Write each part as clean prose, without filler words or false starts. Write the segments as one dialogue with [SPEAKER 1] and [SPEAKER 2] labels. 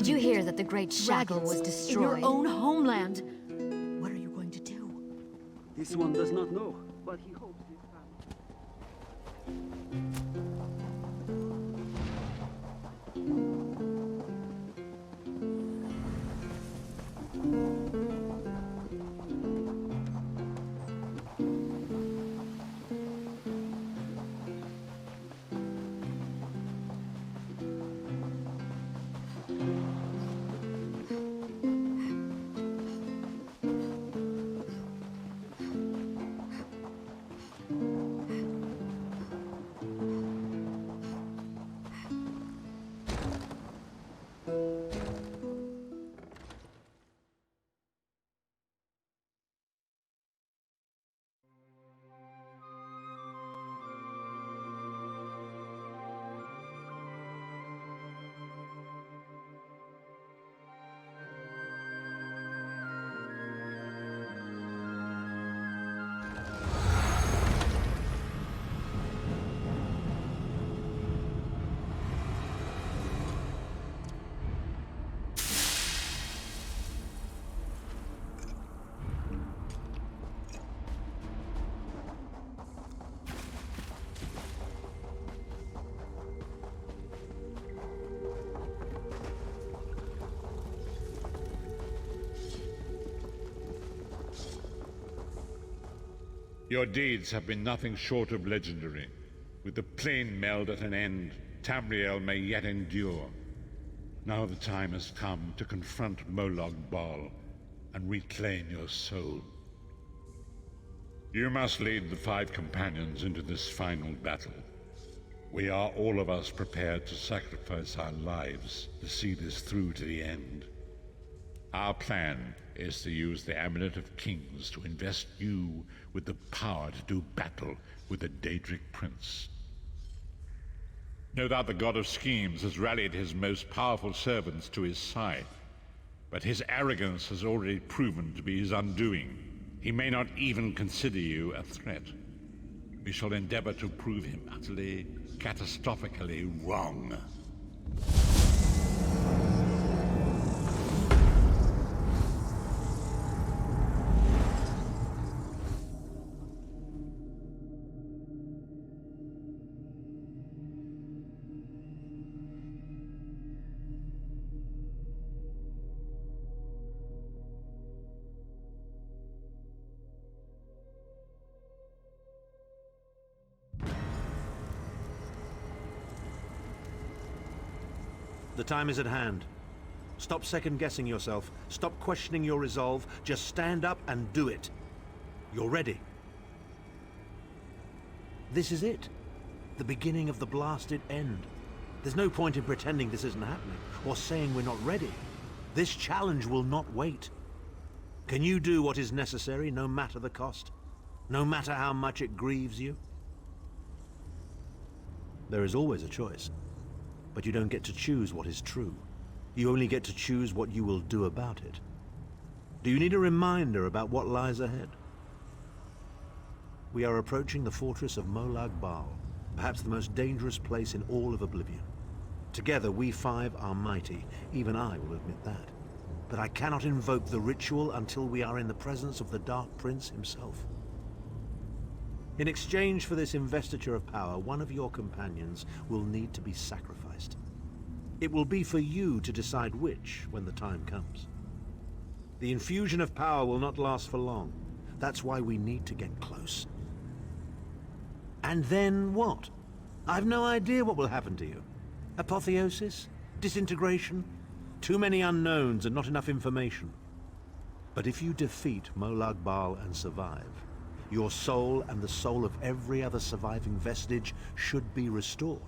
[SPEAKER 1] Did you hear that the Great Shackle was destroyed?
[SPEAKER 2] In your own homeland. What are you going to do?
[SPEAKER 3] This one does not know, but he hopes his family...
[SPEAKER 4] Your deeds have been nothing short of legendary. With the plane meld at an end, Tamriel may yet endure. Now the time has come to confront Molag Bal and reclaim your soul. You must lead the 5 companions into this final battle. We are all of us prepared to sacrifice our lives to see this through to the end. Our plan is to use the Amulet of Kings to invest you with the power to do battle with the Daedric Prince. No doubt the God of Schemes has rallied his most powerful servants to his side, but his arrogance has already proven to be his undoing. He may not even consider you a threat. We shall endeavor to prove him utterly, catastrophically wrong.
[SPEAKER 5] The time is at hand. Stop second-guessing yourself. Stop questioning your resolve. Just stand up and do it. You're ready. This is it. The beginning of the blasted end. There's no point in pretending this isn't happening, or saying we're not ready. This challenge will not wait. Can you do what is necessary, no matter the cost? No matter how much it grieves you? There is always a choice. But you don't get to choose what is true. You only get to choose what you will do about it. Do you need a reminder about what lies ahead? We are approaching the fortress of Molag Bal, perhaps the most dangerous place in all of Oblivion. Together we 5 are mighty, even I will admit that. But I cannot invoke the ritual until we are in the presence of the Dark Prince himself. In exchange for this investiture of power, one of your companions will need to be sacrificed. It will be for you to decide which when the time comes. The infusion of power will not last for long. That's why we need to get close. And then what? I've no idea what will happen to you. Apotheosis? Disintegration? Too many unknowns and not enough information. But if you defeat Molag Bal and survive, your soul and the soul of every other surviving vestige should be restored.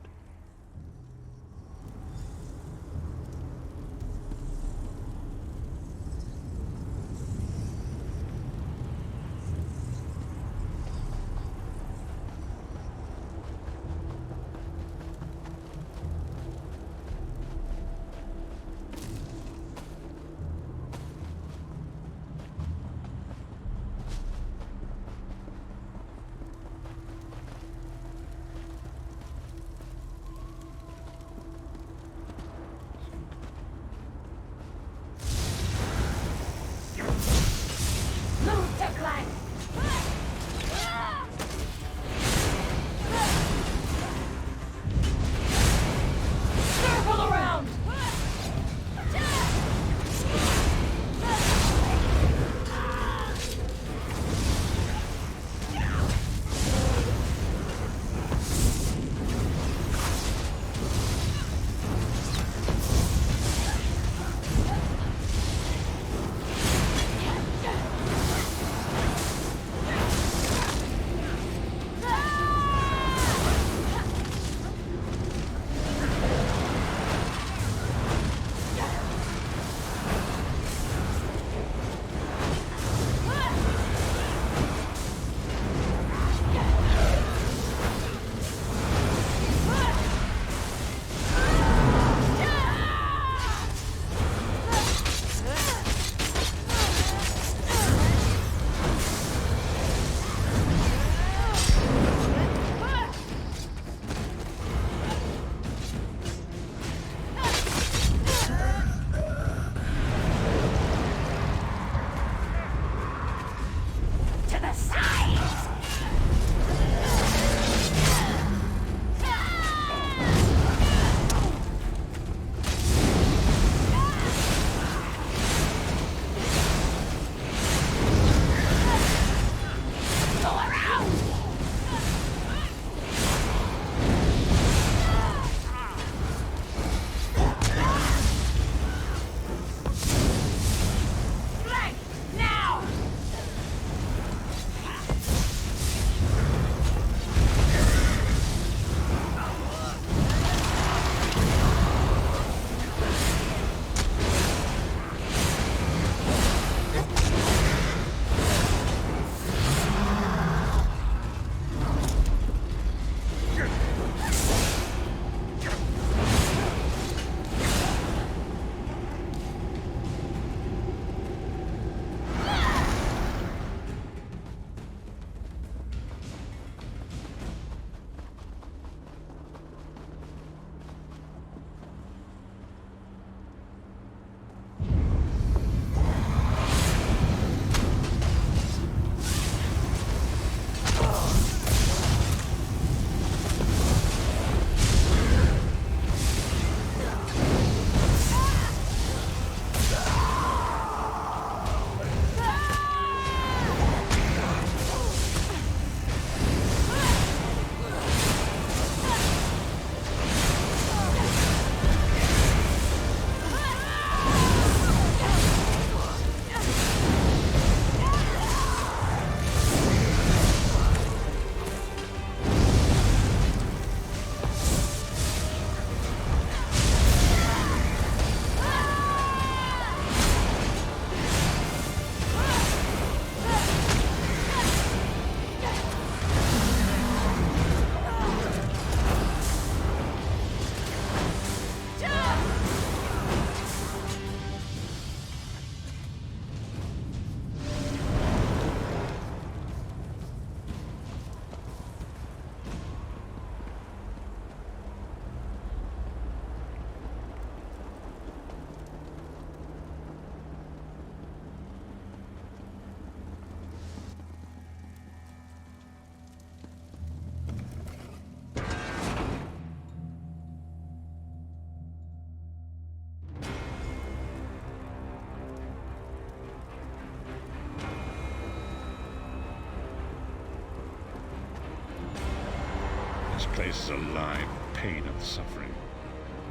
[SPEAKER 4] place is alive with pain and suffering.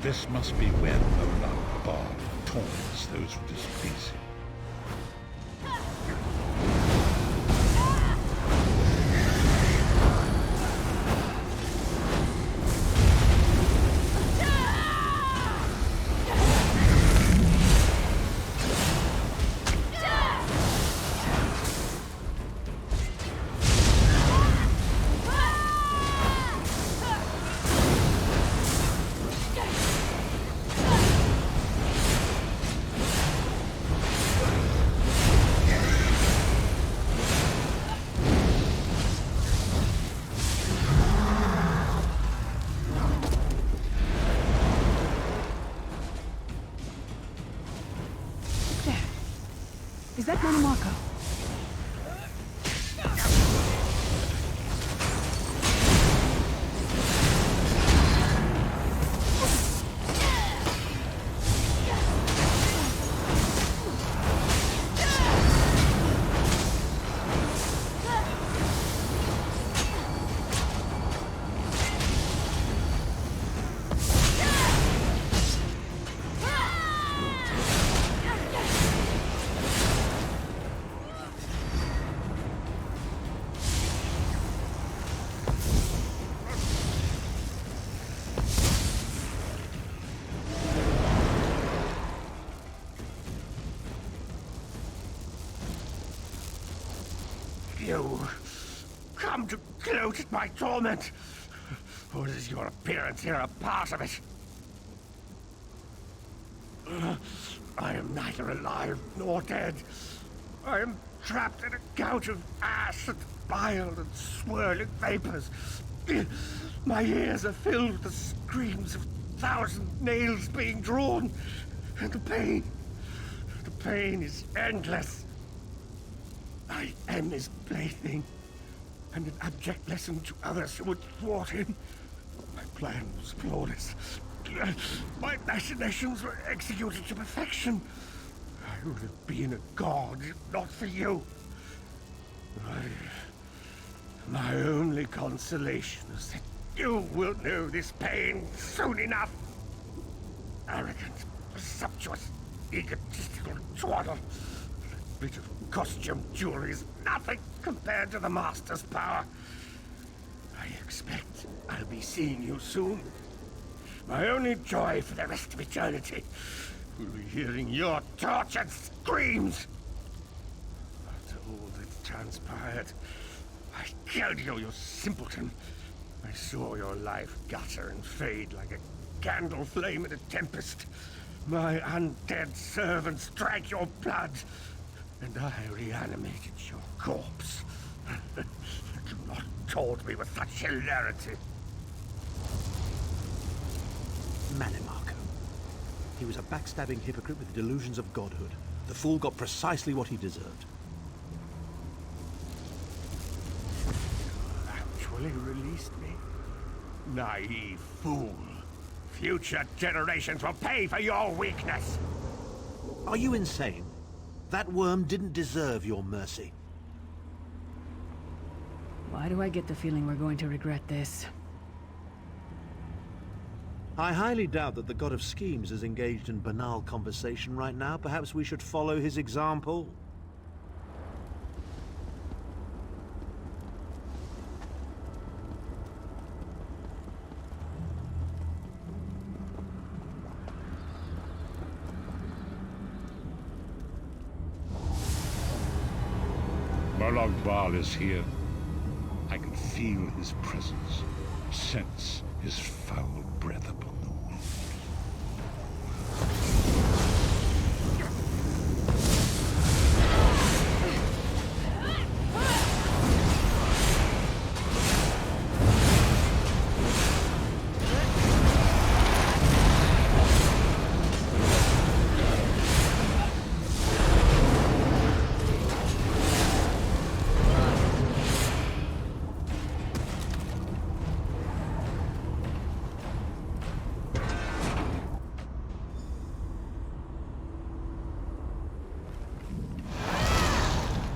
[SPEAKER 4] This must be where Molag Bal taunts those who displease him.
[SPEAKER 2] Is that Monomarco?
[SPEAKER 6] You come to gloat at my torment, or is your appearance here a part of it? I am neither alive nor dead. I am trapped in a gout of ash and bile and swirling vapors. My ears are filled with the screams of 1,000 nails being drawn, and the pain is endless. I am his plaything, and an abject lesson to others who would thwart him. My plan was flawless. My machinations were executed to perfection. I would have been a god if not for you. My only consolation is that you will know this pain soon enough. Arrogant, presumptuous, egotistical twaddle. That bit of costume jewelry is nothing compared to the Master's power. I expect I'll be seeing you soon. My only joy for the rest of eternity will be hearing your tortured screams. After all that transpired, I killed you, you simpleton. I saw your life gutter and fade like a candle flame in a tempest. My undead servants drank your blood, and I reanimated your corpse. Do not taunt me with such hilarity.
[SPEAKER 5] Manimarco. He was a backstabbing hypocrite with delusions of godhood. The fool got precisely what he deserved.
[SPEAKER 6] Actually released me? Naive fool. Future generations will pay for your weakness.
[SPEAKER 5] Are you insane? That worm didn't deserve your mercy.
[SPEAKER 2] Why do I get the feeling we're going to regret this?
[SPEAKER 5] I highly doubt that the God of Schemes is engaged in banal conversation right now. Perhaps we should follow his example.
[SPEAKER 4] Molag Bal is here. I can feel his presence, sense his foul breath upon the wind.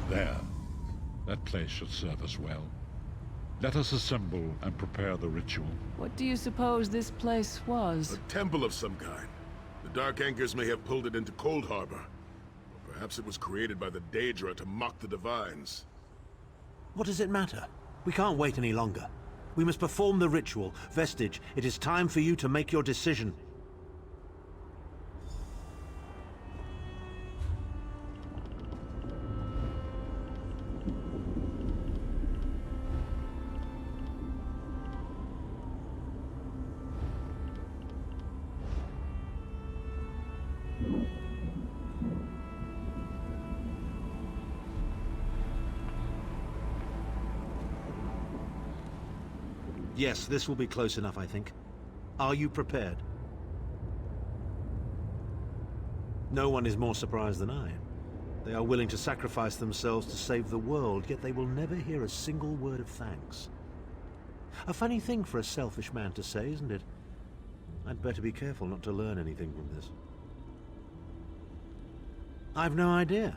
[SPEAKER 4] There. That place should serve us well. Let us assemble and prepare the ritual.
[SPEAKER 2] What do you suppose this place was?
[SPEAKER 7] A temple of some kind. The Dark Anchors may have pulled it into Coldharbour. Or perhaps it was created by the Daedra to mock the Divines.
[SPEAKER 5] What does it matter? We can't wait any longer. We must perform the ritual. Vestige, it is time for you to make your decision. Yes, this will be close enough, I think. Are you prepared? No one is more surprised than I. They are willing to sacrifice themselves to save the world, yet they will never hear a single word of thanks. A funny thing for a selfish man to say, isn't it? I'd better be careful not to learn anything from this. I've no idea.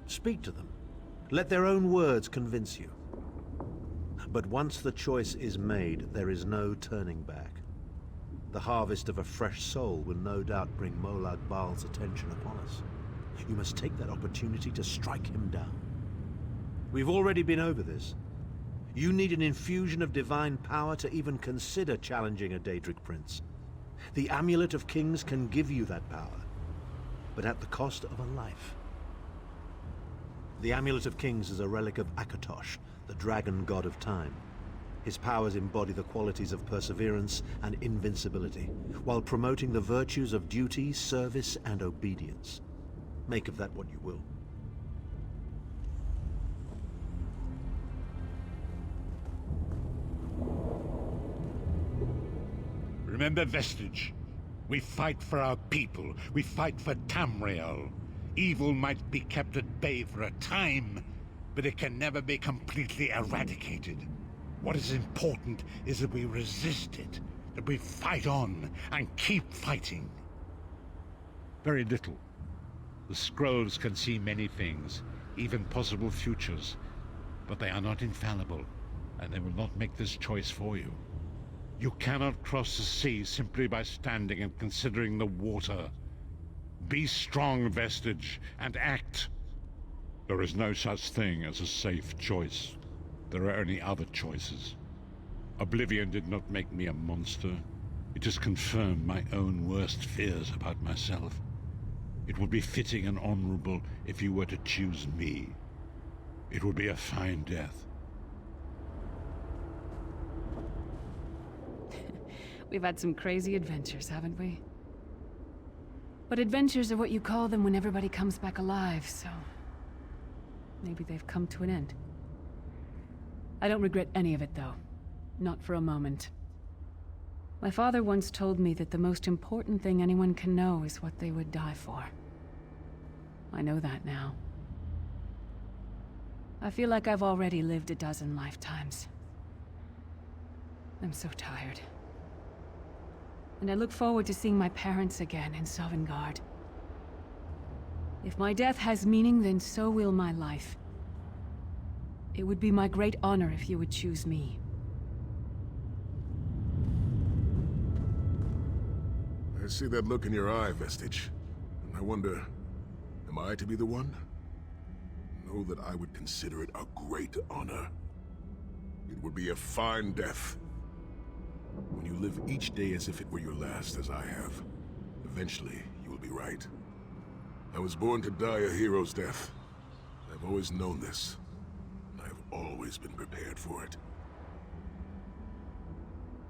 [SPEAKER 5] Speak to them. Let their own words convince you. But once the choice is made, there is no turning back. The harvest of a fresh soul will no doubt bring Molag Bal's attention upon us. You must take that opportunity to strike him down. We've already been over this. You need an infusion of divine power to even consider challenging a Daedric prince. The Amulet of Kings can give you that power, but at the cost of a life. The Amulet of Kings is a relic of Akatosh, the dragon god of time. His powers embody the qualities of perseverance and invincibility, while promoting the virtues of duty, service, and obedience. Make of that what you will.
[SPEAKER 4] Remember, Vestige. We fight for our people. We fight for Tamriel. Evil might be kept at bay for a time, but it can never be completely eradicated. What is important is that we resist it, that we fight on and keep fighting. Very little. The scrolls can see many things, even possible futures, but they are not infallible, and they will not make this choice for you. You cannot cross the sea simply by standing and considering the water. Be strong, Vestige, and act. There is no such thing as a safe choice. There are only other choices. Oblivion did not make me a monster. It just confirmed my own worst fears about myself. It would be fitting and honorable if you were to choose me. It would be a fine death.
[SPEAKER 2] We've had some crazy adventures, haven't we? But adventures are what you call them when everybody comes back alive, so... maybe they've come to an end. I don't regret any of it, though. Not for a moment. My father once told me that the most important thing anyone can know is what they would die for. I know that now. I feel like I've already lived a dozen lifetimes. I'm so tired. And I look forward to seeing my parents again in Sovngarde. If my death has meaning, then so will my life. It would be my great honor if you would choose me.
[SPEAKER 7] I see that look in your eye, Vestige. And I wonder, am I to be the one? Know that I would consider it a great honor. It would be a fine death. When you live each day as if it were your last, as I have, eventually you will be right. I was born to die a hero's death. I've always known this. And I've always been prepared for it.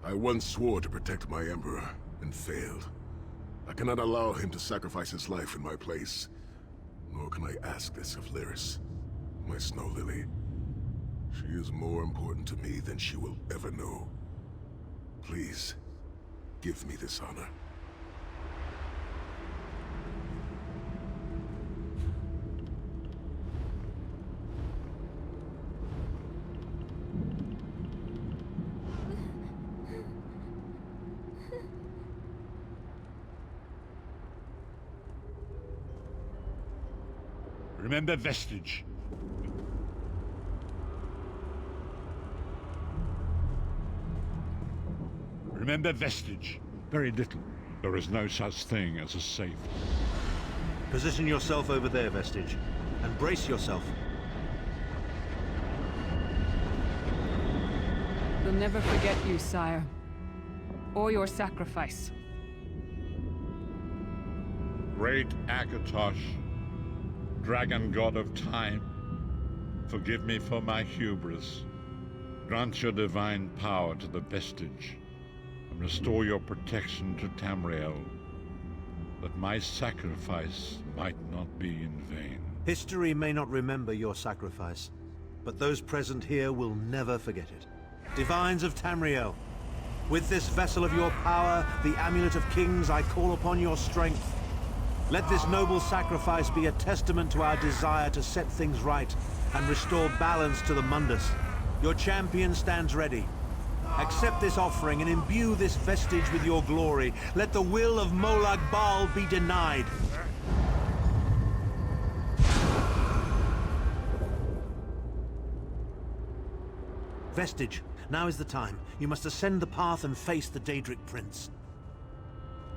[SPEAKER 7] I once swore to protect my Emperor, and failed. I cannot allow him to sacrifice his life in my place. Nor can I ask this of Lyris, my snow lily. She is more important to me than she will ever know. Please, give me this honor.
[SPEAKER 4] Remember, Vestige. Remember Vestige? Very little. There is no such thing as a safe.
[SPEAKER 5] Position yourself over there, Vestige, and brace yourself.
[SPEAKER 2] We'll never forget you, sire. Or your sacrifice.
[SPEAKER 4] Great Akatosh, dragon god of time, forgive me for my hubris. Grant your divine power to the Vestige, and restore your protection to Tamriel, that my sacrifice might not be in vain.
[SPEAKER 5] History may not remember your sacrifice, but those present here will never forget it. Divines of Tamriel, with this vessel of your power, the Amulet of Kings, I call upon your strength. Let this noble sacrifice be a testament to our desire to set things right and restore balance to the Mundus. Your champion stands ready. Accept this offering and imbue this vestige with your glory. Let the will of Molag Bal be denied. Vestige, now is the time. You must ascend the path and face the Daedric Prince.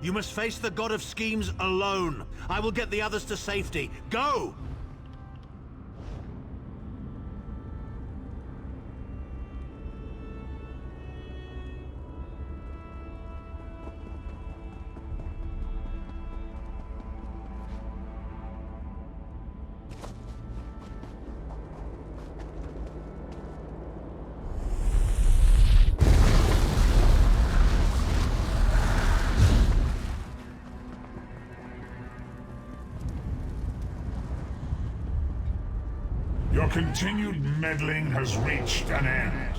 [SPEAKER 5] You must face the God of Schemes alone. I will get the others to safety. Go!
[SPEAKER 8] Your continued meddling has reached an end,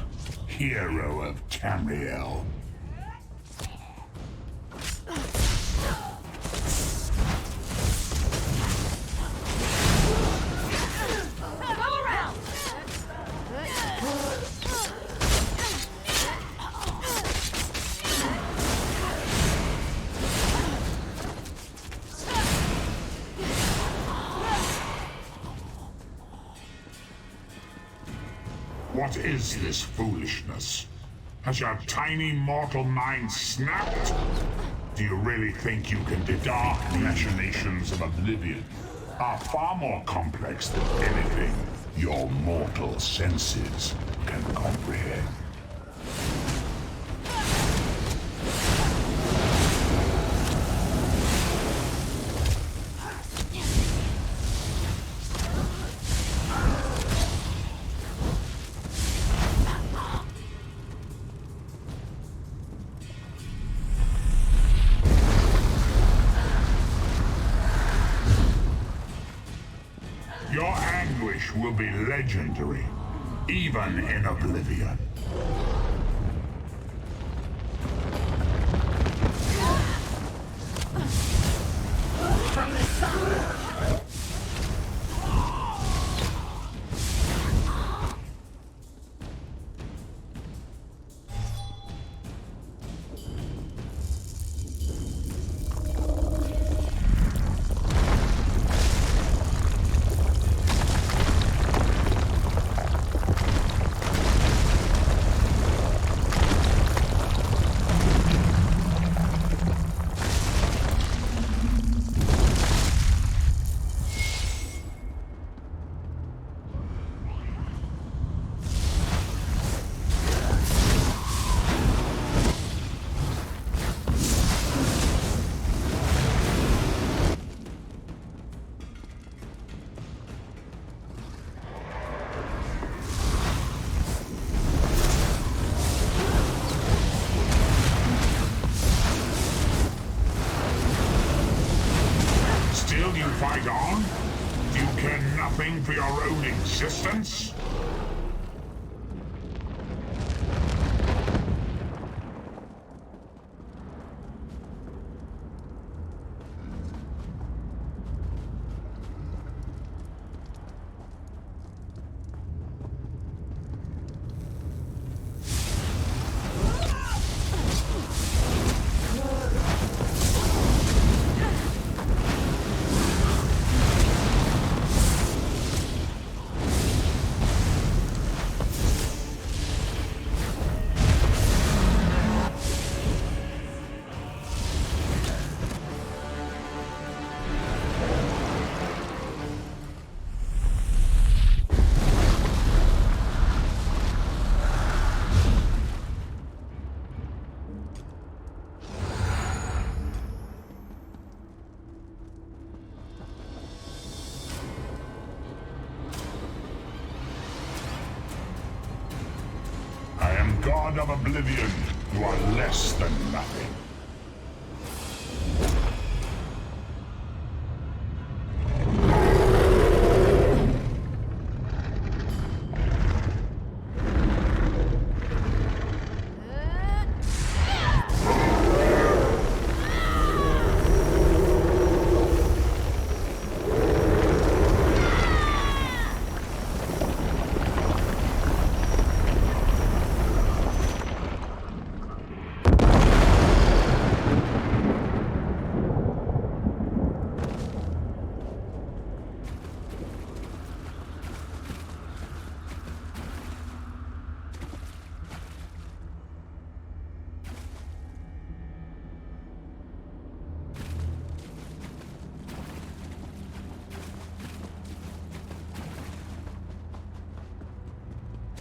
[SPEAKER 8] hero of Tamriel. What is this foolishness? Has your tiny mortal mind snapped? Do you really think you can dark machinations of oblivion are far more complex than anything your mortal senses can comprehend? Your anguish will be legendary, even in oblivion. Still you fight on? Do you care nothing for your own existence? god of oblivion, you are less than nothing.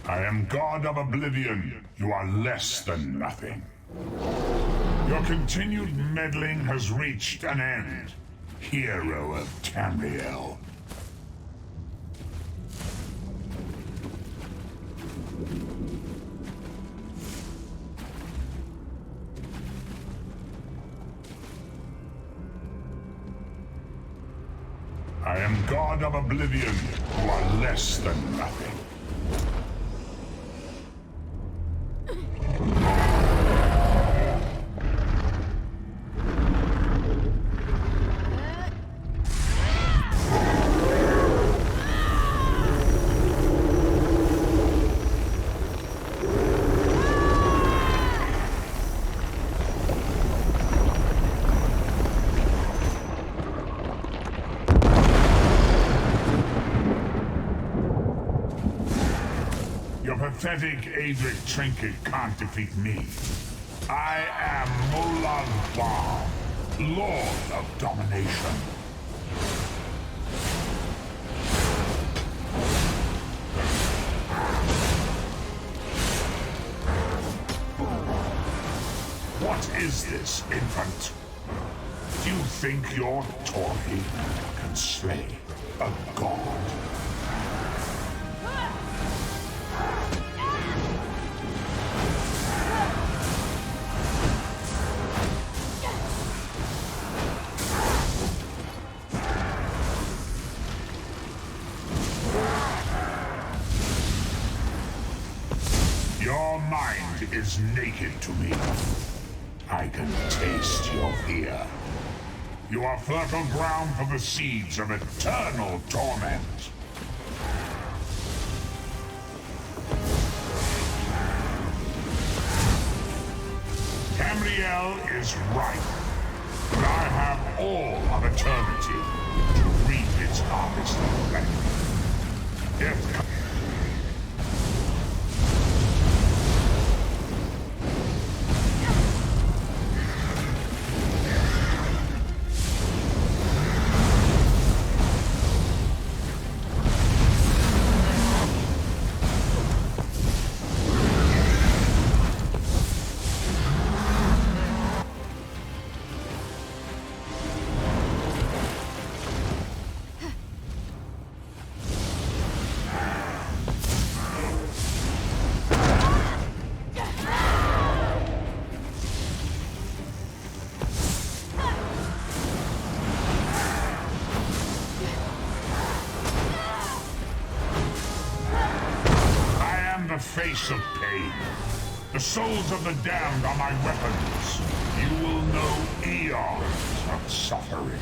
[SPEAKER 8] I am God of Oblivion. You are less than nothing. Your continued meddling has reached an end, hero of Tamriel. I am God of Oblivion. You are less than nothing. Your pathetic Adric trinket can't defeat me. I am Molag Bal, Lord of Domination. What is this, infant? Do you think your toy can slay a god? Your mind is naked to me. I can taste your fear. You are fertile ground for the seeds of eternal torment. Tamriel is ripe, but I have all of eternity to reap its harvest of life. Death face of pain. The souls of the damned are my weapons. You will know eons of suffering.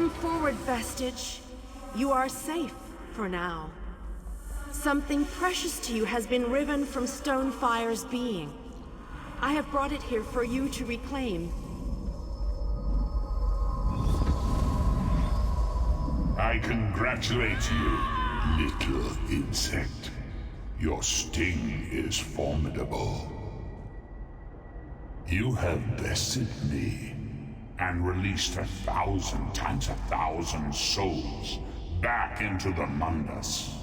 [SPEAKER 9] Come forward, Vestige. You are safe for now. Something precious to you has been riven from Stonefire's being. I have brought it here for you to reclaim.
[SPEAKER 8] I congratulate you, little insect. Your sting is formidable. You have bested me and released 1,000 times 1,000 souls back into the Mundus.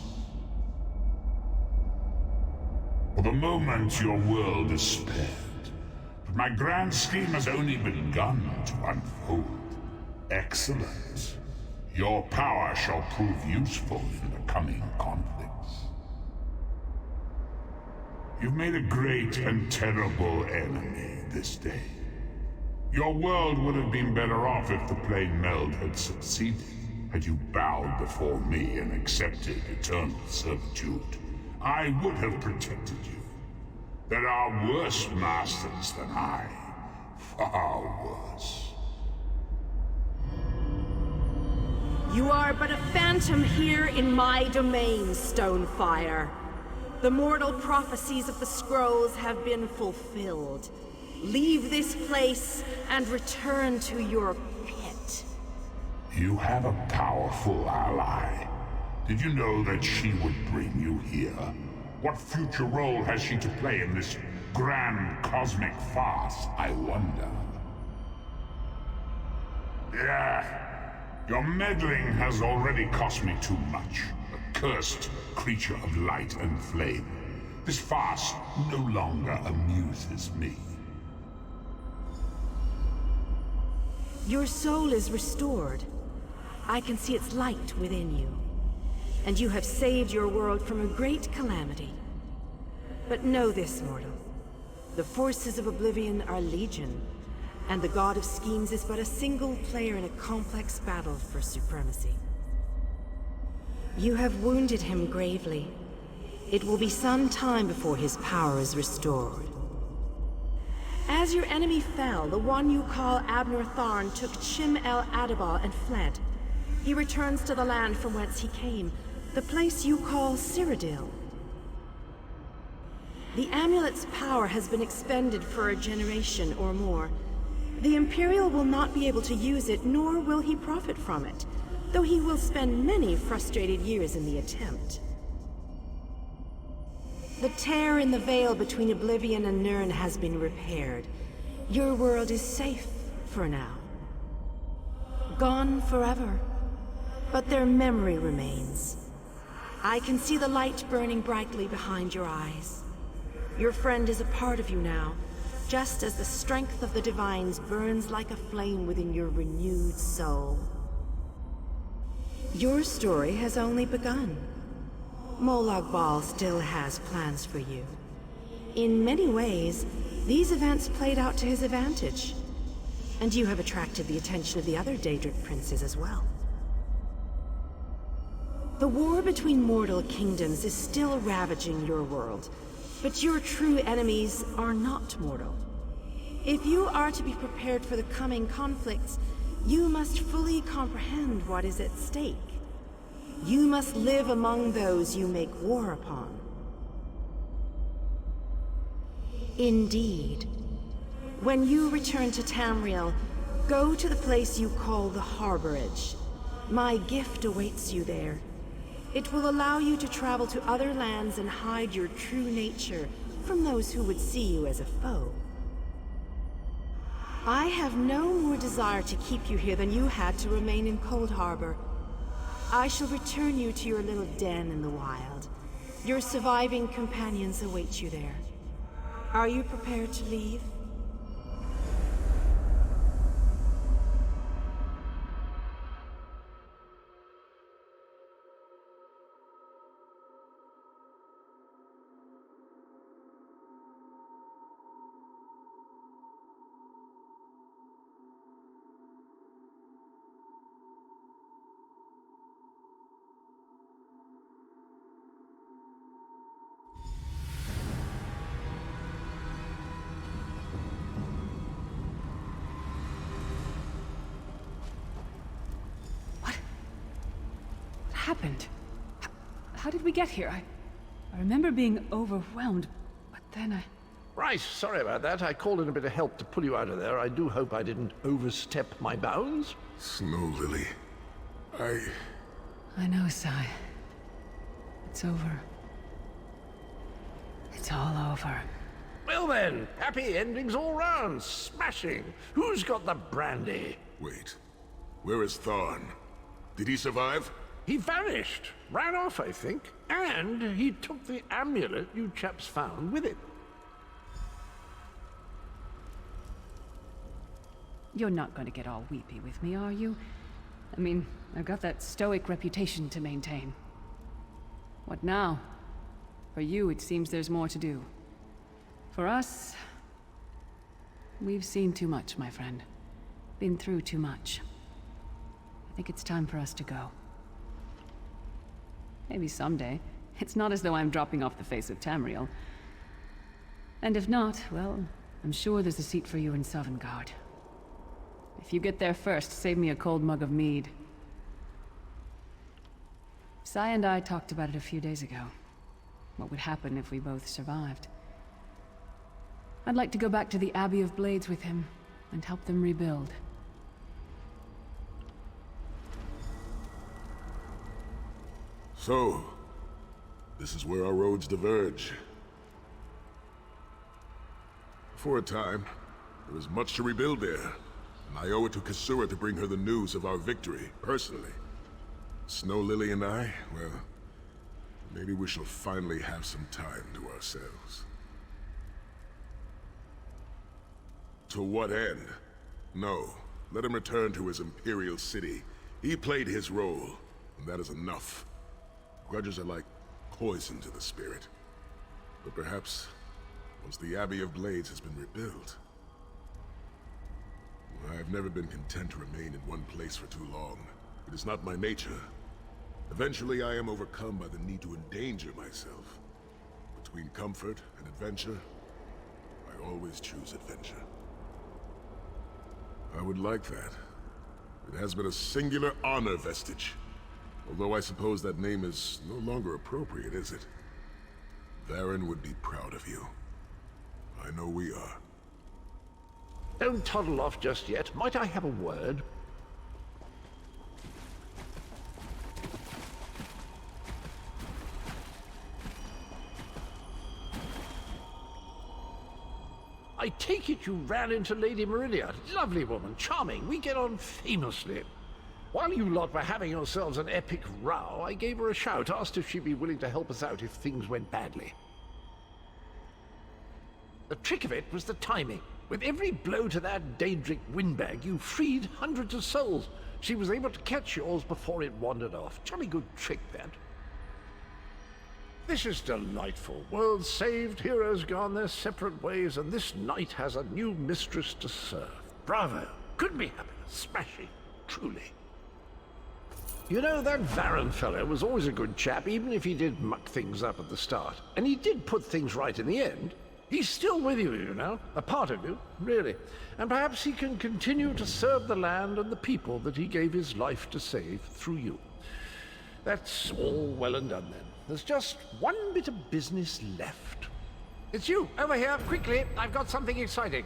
[SPEAKER 8] For the moment, your world is spared, but my grand scheme has only begun to unfold. Excellent. Your power shall prove useful in the coming conflicts. You've made a great and terrible enemy this day. Your world would have been better off if the Plague Meld had succeeded, had you bowed before me and accepted eternal servitude. I would have protected you. There are worse masters than I. Far worse.
[SPEAKER 9] You are but a phantom here in my domain, Stonefire. The mortal prophecies of the scrolls have been fulfilled. Leave this place and return to your pit.
[SPEAKER 8] You have a powerful ally. Did you know that she would bring you here? What future role has she to play in this grand cosmic farce, I wonder? Yeah. Your meddling has already cost me too much. A cursed creature of light and flame. This farce no longer amuses me.
[SPEAKER 9] Your soul is restored. I can see its light within you. And you have saved your world from a great calamity. But know this, mortal. The forces of Oblivion are legion, and the God of Schemes is but a single player in a complex battle for supremacy. You have wounded him gravely. It will be some time before his power is restored. As your enemy fell, the one you call Abner Tharn took Chim El Adabah and fled. He returns to the land from whence he came, the place you call Cyrodiil. The amulet's power has been expended for a generation or more. The Imperial will not be able to use it, nor will he profit from it, though he will spend many frustrated years in the attempt. The tear in the veil between Oblivion and Nirn has been repaired. Your world is safe for now. Gone forever, but their memory remains. I can see the light burning brightly behind your eyes. Your friend is a part of you now, just as the strength of the Divines burns like a flame within your renewed soul. Your story has only begun. Molag Bal still has plans for you. In many ways, these events played out to his advantage. And you have attracted the attention of the other Daedric princes as well. The war between mortal kingdoms is still ravaging your world, but your true enemies are not mortal. If you are to be prepared for the coming conflicts, you must fully comprehend what is at stake. You must live among those you make war upon. Indeed. When you return to Tamriel, go to the place you call the Harborage. My gift awaits you there. It will allow you to travel to other lands and hide your true nature from those who would see you as a foe. I have no more desire to keep you here than you had to remain in Coldharbour. I shall return you to your little den in the wild. Your surviving companions await you there. Are you prepared to leave?
[SPEAKER 2] happened? How did we get here? I remember being overwhelmed, but then I...
[SPEAKER 10] Right, sorry about that. I called in a bit of help to pull you out of there. I do hope I didn't overstep my bounds.
[SPEAKER 7] Snow Lily,
[SPEAKER 2] I know, Sai. It's over. It's all over.
[SPEAKER 10] Well then, happy endings all round. Smashing. Who's got the brandy?
[SPEAKER 7] Wait. Where is Tharn? Did he survive?
[SPEAKER 10] He vanished. Ran off, I think. And he took the amulet you chaps found with him.
[SPEAKER 2] You're not going to get all weepy with me, are you? I mean, I've got that stoic reputation to maintain. What now? For you, it seems there's more to do. For us... we've seen too much, my friend. Been through too much. I think it's time for us to go. Maybe someday. It's not as though I'm dropping off the face of Tamriel. And if not, well, I'm sure there's a seat for you in Sovngarde. If you get there first, save me a cold mug of mead. Sai and I talked about it a few days ago. What would happen if we both survived. I'd like to go back to the Abbey of Blades with him, and help them rebuild.
[SPEAKER 7] So, this is where our roads diverge. For a time, there was much to rebuild there, and I owe it to Kasura to bring her the news of our victory, personally. Snow Lily and I, well, maybe we shall finally have some time to ourselves. To what end? No, let him return to his Imperial city. He played his role, and that is enough. Grudges are like poison to the spirit. But perhaps, once the Abbey of Blades has been rebuilt... I have never been content to remain in one place for too long. It is not my nature. Eventually I am overcome by the need to endanger myself. Between comfort and adventure, I always choose adventure. I would like that. It has been a singular honor, Vestige. Although I suppose that name is no longer appropriate, is it? Varen would be proud of you. I know we are.
[SPEAKER 10] Don't toddle off just yet. Might I have a word? I take it you ran into Lady Meridia. Lovely woman, charming. We get on famously. While you lot were having yourselves an epic row, I gave her a shout, asked if she'd be willing to help us out if things went badly. The trick of it was the timing. With every blow to that Daedric windbag, you freed hundreds of souls. She was able to catch yours before it wandered off. Jolly good trick, that. This is delightful. Worlds saved, heroes gone their separate ways, and this knight has a new mistress to serve. Bravo. Couldn't be happier. Smashing. Truly. You know, that Varen fellow was always a good chap, even if he did muck things up at the start. And he did put things right in the end. He's still with you, you know, a part of you, really. And perhaps he can continue to serve the land and the people that he gave his life to save through you. That's all well and done then. There's just one bit of business left. It's you, over here, quickly. I've got something exciting.